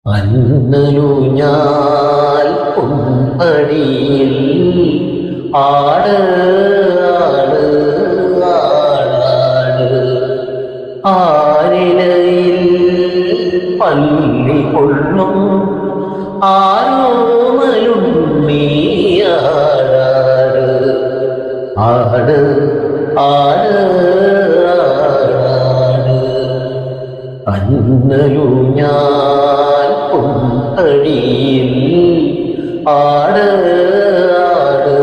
അന്നലൂഞ്ഞാൽ പൊൻപടിയിൽ ആട് ആട് ആടാട് ആരിടയിൽ പല്ലി കൊള്ളും ആരോമലും നീയാടാട് ആട് ആട് ആടാട് അന്നലൂഞ്ഞാൽ പൊൻപടിയിൽ ആട് ആട്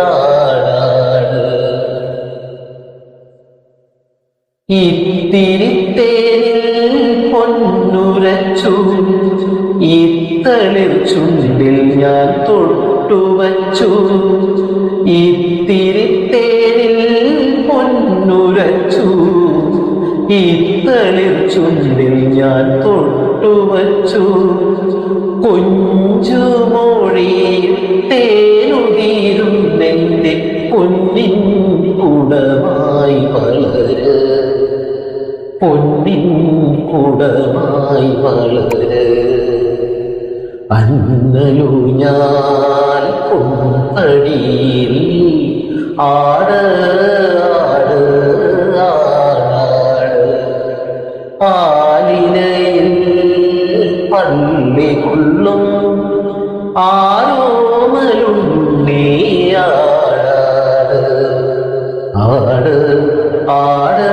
ആടാട് ഇത്തിരിത്തേനിൽ പൊന്നുരച്ചു ഇത്തളിർ ചുണ്ടിൽ ഞാൻ തൊട്ടുവച്ചു ഇത്തിരിത്തേനിൽ പൊന്നുരച്ചു ഇത്തളിർ ചുണ്ടിൽ ഞാൻ തൊട്ടുവച്ചു കൊഞ്ചുമോഴി തേനുതീരുന്നെന്റെ പൊന്നിൻ കുടമായി വളര് പൊന്നിൻ കുടമായി വളര് അന്നലൂഞ്ഞാൽ പൊൻപടിയിൽ ആട് ആട് ആടാട് ആലിനയിൽ പള്ളി കൊള്ളും ആരോമലും നീയാടാട് ആട് ആട്